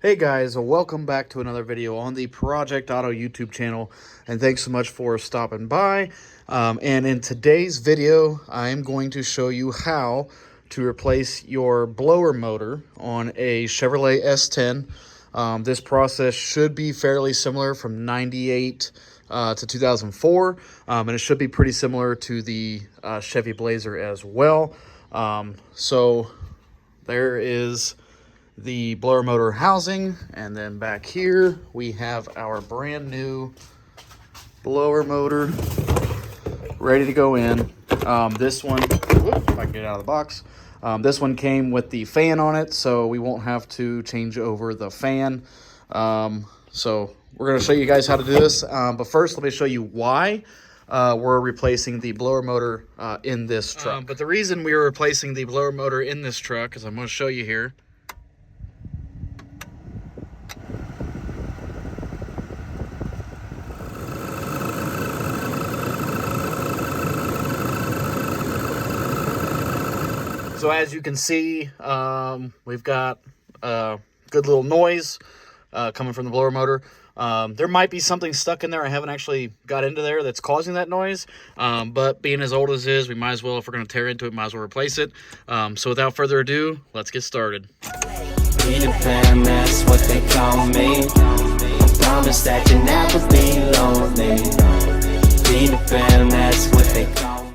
Hey guys, welcome back to another video on the Project Auto YouTube channel, and thanks so much for stopping by. And in today's video, I'm going to show you how to replace your blower motor on a Chevrolet S10. This process should be fairly similar from 98 to 2004, and it should be pretty similar to the Chevy Blazer as well. So there is the blower motor housing, and then back here we have our brand new blower motor ready to go in. This one, if I can get it out of the box, this one came with the fan on it, so we won't have to change over the fan. So we're going to show you guys how to do this, but first let me show you why we're replacing the blower motor in this truck. But the reason we are replacing the blower motor in this truck is I'm going to show you here. So as you can see, we've got a good little noise coming from the blower motor. There might be something stuck in there. I haven't actually got into there that's causing that noise. But being as old as it is, we might as well, if we're going to tear into it, might as well replace it. So without further ado, let's get started. Peter Pan, that's what they call me. I promise that you never be lonely. Peter Pan, that's what they call me.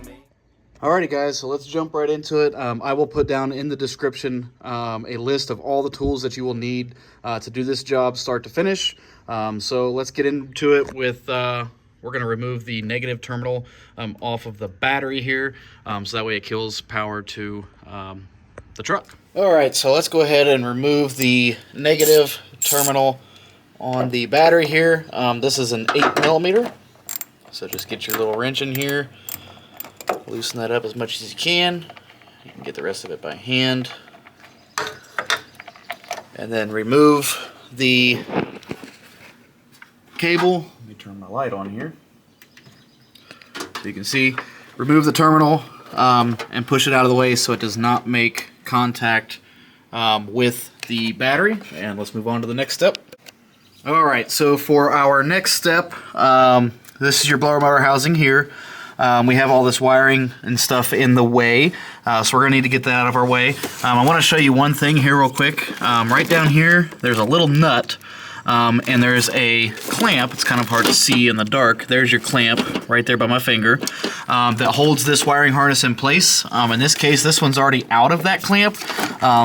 Alrighty guys, so let's jump right into it. I will put down in the description a list of all the tools that you will need to do this job start to finish. So let's get into it with, we're going to remove the negative terminal off of the battery here, so that way it kills power to the truck. Alright, so let's go ahead and remove the negative terminal on the battery here. This is an 8mm, so just get your little wrench in here. Loosen that up as much as you can. You can get the rest of it by hand. And then remove the cable. Let me turn my light on here. So you can see, remove the terminal and push it out of the way so it does not make contact with the battery. And let's move on to the next step. Alright, so for our next step, this is your blower motor housing here. We have all this wiring and stuff in the way, so we're going to need to get that out of our way. I want to show you one thing here real quick. Right down here, there's a little nut, and there's a clamp. It's kind of hard to see in the dark. There's your clamp right there by my finger that holds this wiring harness in place. In this case, this one's already out of that clamp,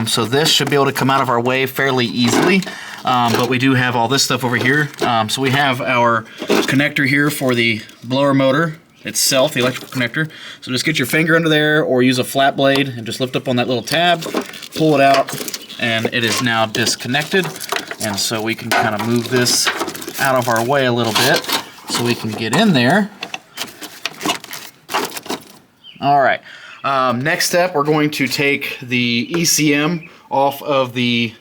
so this should be able to come out of our way fairly easily. But we do have all this stuff over here. So we have our connector here for the blower motor itself, the electrical connector. So just get your finger under there or use a flat blade and just lift up on that little tab, pull it out, and it is now disconnected. And so we can kind of move this out of our way a little bit so we can get in there. Alright, next step, we're going to take the ECM off of the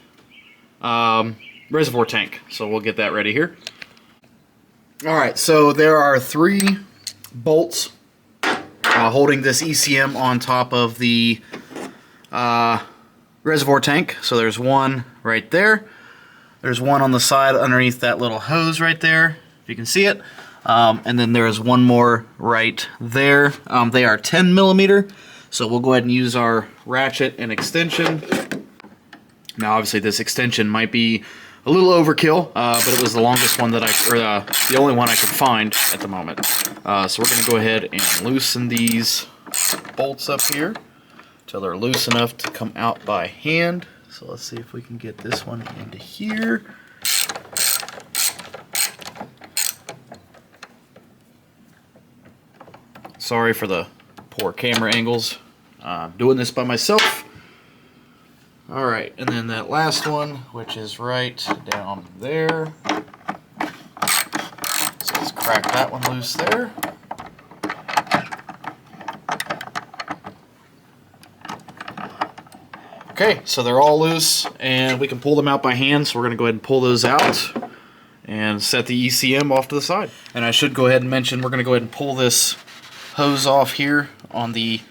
reservoir tank. So we'll get that ready here. Alright, so there are 3 bolts holding this ECM on top of the reservoir tank. So there's one right there. There's one on the side underneath that little hose right there, if you can see it. And then there is one more right there. They are 10mm, so we'll go ahead and use our ratchet and extension. Now obviously this extension might be a little overkill, but it was the longest one that the only one I could find at the moment. So we're going to go ahead and loosen these bolts up here until they're loose enough to come out by hand. So let's see if we can get this one into here. Sorry for the poor camera angles. Doing this by myself. Alright, and then that last one, which is right down there. So let's crack that one loose there. Okay, so they're all loose, and we can pull them out by hand, so we're going to go ahead and pull those out and set the ECM off to the side. And I should go ahead and mention, we're going to go ahead and pull this hose off here on the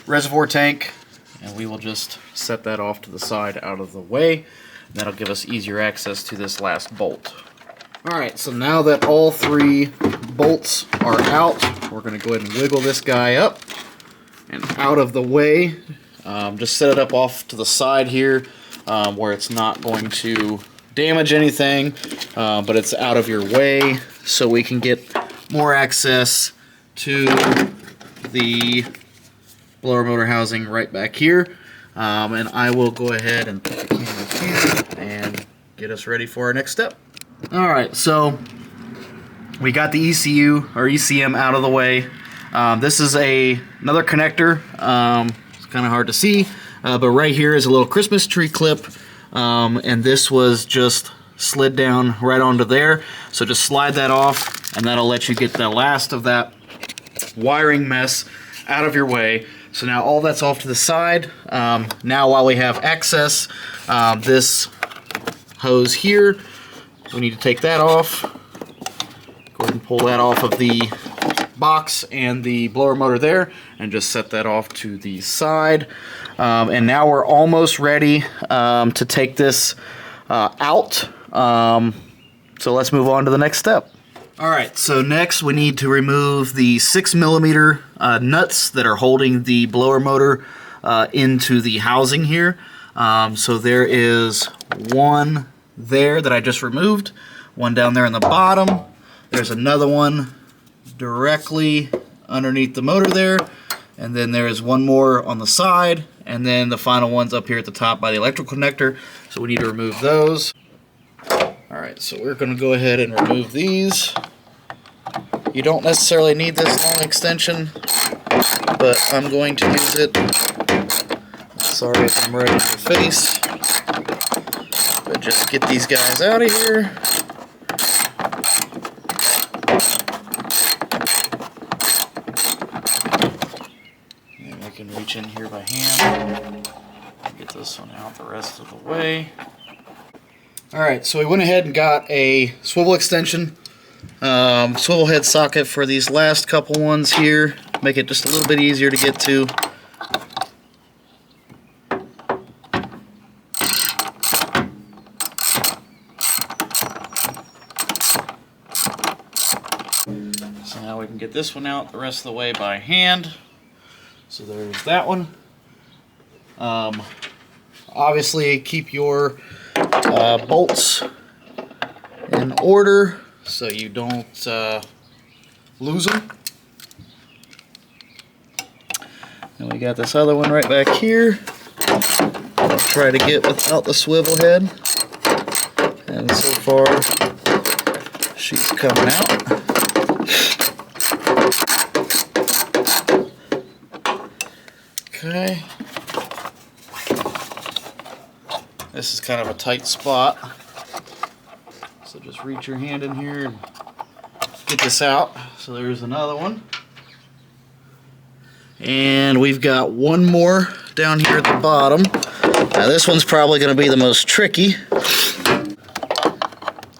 reservoir tank, and we will just set that off to the side out of the way. That'll give us easier access to this last bolt. Alright, so now that all 3 bolts are out, we're going to go ahead and wiggle this guy up and out of the way. Just set it up off to the side here where it's not going to damage anything, but it's out of your way so we can get more access to the blower motor housing right back here. And I will go ahead and put the camera here and get us ready for our next step. Alright, so we got the ECU or ECM out of the way. This is another connector. It's kind of hard to see, but right here is a little Christmas tree clip, and this was just slid down right onto there. So just slide that off, and that'll let you get the last of that wiring mess out of your way. So now all that's off to the side. Now while we have access, this hose here, we need to take that off. Go ahead and pull that off of the box and the blower motor there, and just set that off to the side. And now we're almost ready to take this out. So let's move on to the next step. Alright, so next we need to remove the 6mm nuts that are holding the blower motor into the housing here. So there is one there that I just removed, one down there in the bottom. There's another one directly underneath the motor there, and then there is one more on the side, and then the final one's up here at the top by the electrical connector. So we need to remove those. Alright, so we're going to go ahead and remove these. You don't necessarily need this long extension, but I'm going to use it. Sorry if I'm right in your face. But just get these guys out of here. And I can reach in here by hand. Get this one out the rest of the way. Alright, so we went ahead and got a swivel extension, swivel head socket for these last couple ones here. Make it just a little bit easier to get to. So now we can get this one out the rest of the way by hand. So there's that one. Obviously keep your bolts in order so you don't lose them. And we got this other one right back here. I'll try to get without the swivel head. And so far, she's coming out. Okay. This is kind of a tight spot, so just reach your hand in here and get this out. So there's another one. And we've got one more down here at the bottom. Now this one's probably going to be the most tricky.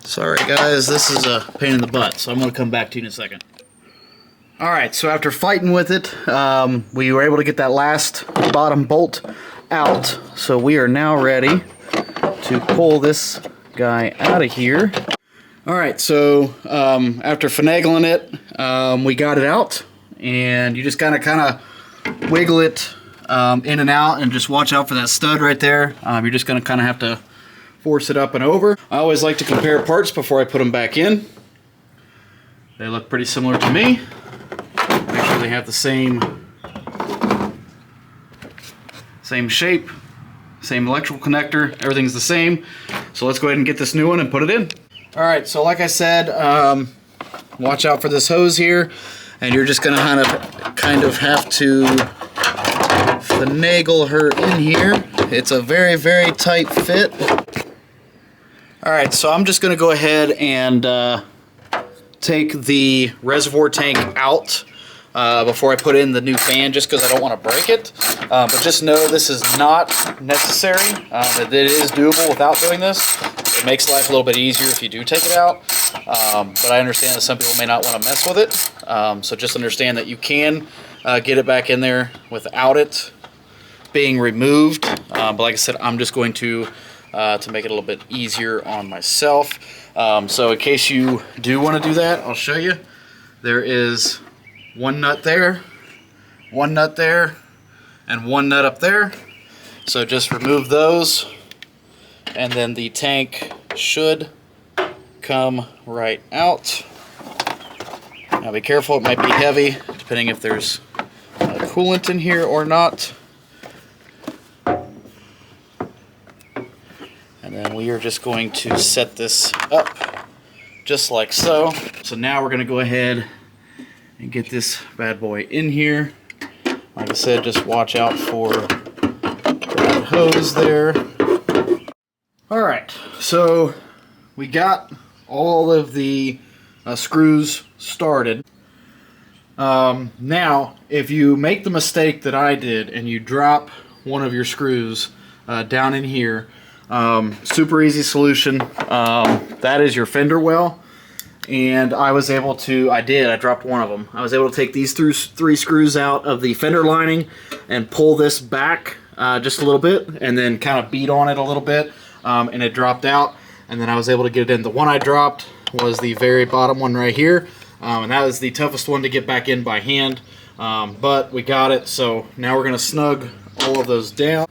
Sorry guys, this is a pain in the butt, so I'm going to come back to you in a second. Alright, so after fighting with it, we were able to get that last bottom bolt out. So we are now ready to pull this guy out of here. Alright, so after finagling it, we got it out, and you just kind of wiggle it in and out, and just watch out for that stud right there. You're just going to kind of have to force it up and over. I always like to compare parts before I put them back in. They look pretty similar to me. Make sure they have the same shape, same electrical connector, everything's the same. So let's go ahead and get this new one and put it in. Alright, so like I said, watch out for this hose here, and you're just gonna kind of have to finagle her in here. It's a very, very tight fit. Alright, so I'm just gonna go ahead and take the reservoir tank out before I put in the new fan, just because I don't want to break it. But just know this is not necessary. It is doable without doing this. It makes life a little bit easier if you do take it out. But I understand that some people may not want to mess with it. So just understand that you can get it back in there without it being removed. But like I said, I'm just going to to make it a little bit easier on myself. So in case you do want to do that, I'll show you. There is one nut there, one nut there, and one nut up there. So just remove those, and then the tank should come right out. Now be careful, it might be heavy, depending if there's coolant in here or not. And then we are just going to set this up just like so. So now we're going to go ahead and get this bad boy in here. Like I said, just watch out for that hose there. Alright, so we got all of the screws started. Now, if you make the mistake that I did and you drop one of your screws down in here, super easy solution. That is your fender well, and I was able to, I dropped one of them. I was able to take these three screws out of the fender lining and pull this back just a little bit, and then kind of beat on it a little bit, and it dropped out, and then I was able to get it in. The one I dropped was the very bottom one right here, and that was the toughest one to get back in by hand, but we got it. So now we're going to snug all of those down.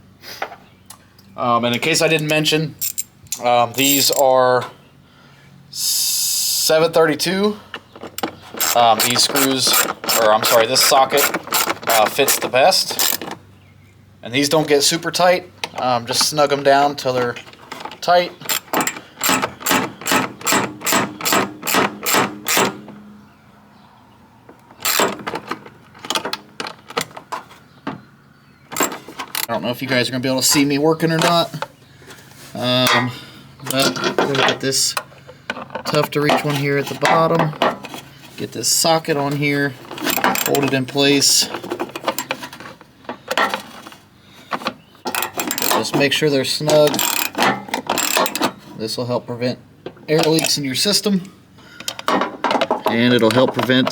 And in case I didn't mention, these are 732. These screws, or I'm sorry, this socket fits the best. And these don't get super tight. Just snug them down till they're tight. I don't know if you guys are going to be able to see me working or not, but we're going to get this tough to reach one here at the bottom, get this socket on here, hold it in place, just make sure they're snug. This will help prevent air leaks in your system, and it'll help prevent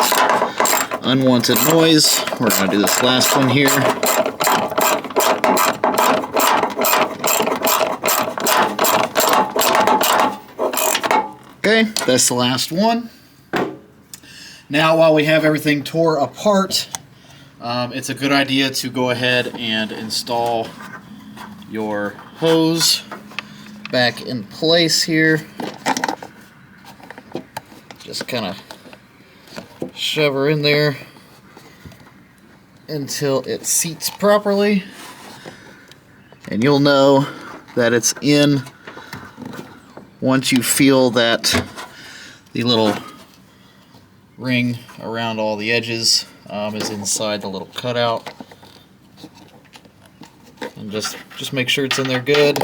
unwanted noise. We're going to do this last one here. Okay, that's the last one. Now, while we have everything tore apart, it's a good idea to go ahead and install your hose back in place here. Just kind of shove her in there until it seats properly, and you'll know that it's in once you feel that the little ring around all the edges is inside the little cutout. And just make sure it's in there good.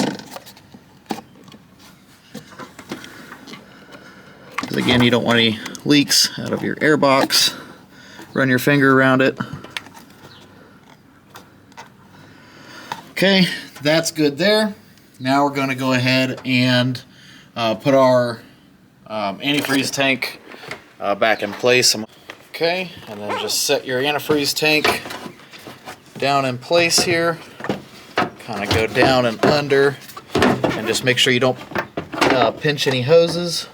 Because again, you don't want any leaks out of your air box. Run your finger around it. Okay, that's good there. Now we're going to go ahead and put our antifreeze tank back in place. Okay, and then just set your antifreeze tank down in place here. Kind of go down and under, and just make sure you don't pinch any hoses.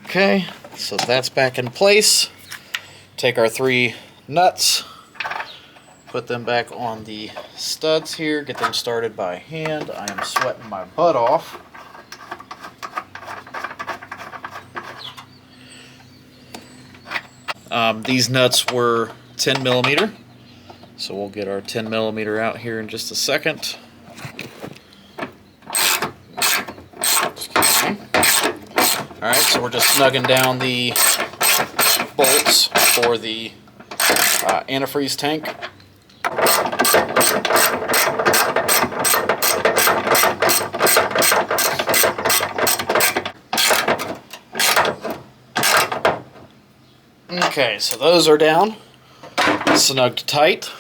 Okay, so that's back in place. Take our 3 nuts, put them back on the studs here, get them started by hand. I am sweating my butt off. These nuts were 10 millimeter, so we'll get our 10 millimeter out here in just a second. Alright, so we're just snugging down the bolts for the antifreeze tank. Okay, so those are down, snugged tight.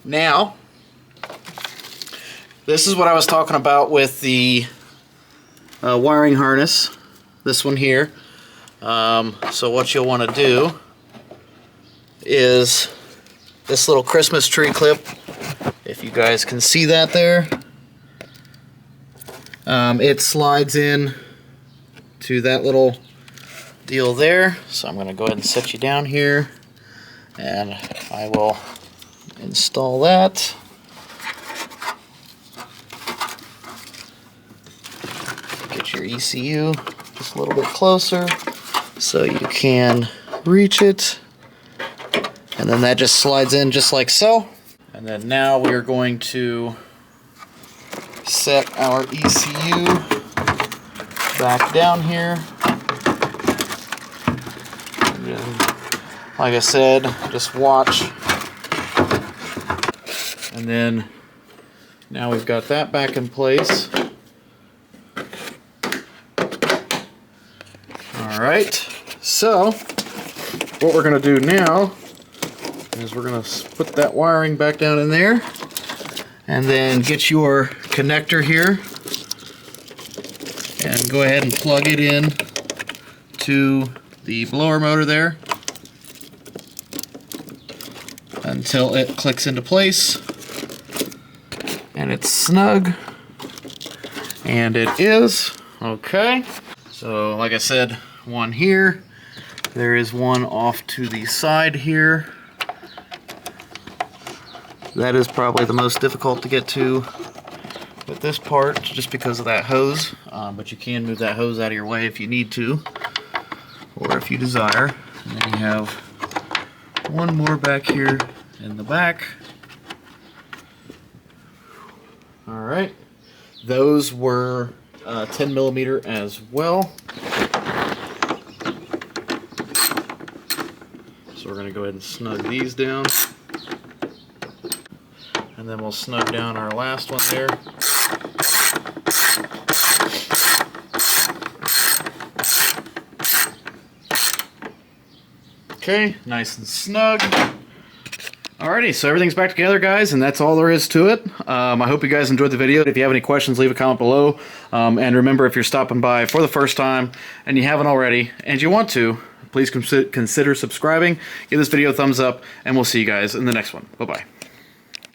Now, this is what I was talking about with the wiring harness, this one here. So what you'll want to do is this little Christmas tree clip, if you guys can see that there. It slides in to that little deal there. So I'm going to go ahead and set you down here, and I will install that. Get your ECU just a little bit closer so you can reach it. And then that just slides in just like so. And then now we are going to set our ECU back down here. And like I said, just watch. And then now we've got that back in place. Alright, so what we're going to do now is we're going to put that wiring back down in there, and then get your connector here and go ahead and plug it in to the blower motor there until it clicks into place and it's snug, and it is. Okay, so like I said, one here, there is one off to the side here. That is probably the most difficult to get to with this part, just because of that hose, but you can move that hose out of your way if you need to, or if you desire. And then you have one more back here in the back. Alright, those were 10 millimeter as well. So we're going to go ahead and snug these down. And then we'll snug down our last one there. Okay, nice and snug. Alrighty, so everything's back together, guys, and that's all there is to it. I hope you guys enjoyed the video. If you have any questions, leave a comment below. And remember, if you're stopping by for the first time and you haven't already, and you want to, please consider subscribing. Give this video a thumbs up, and we'll see you guys in the next one. Bye-bye.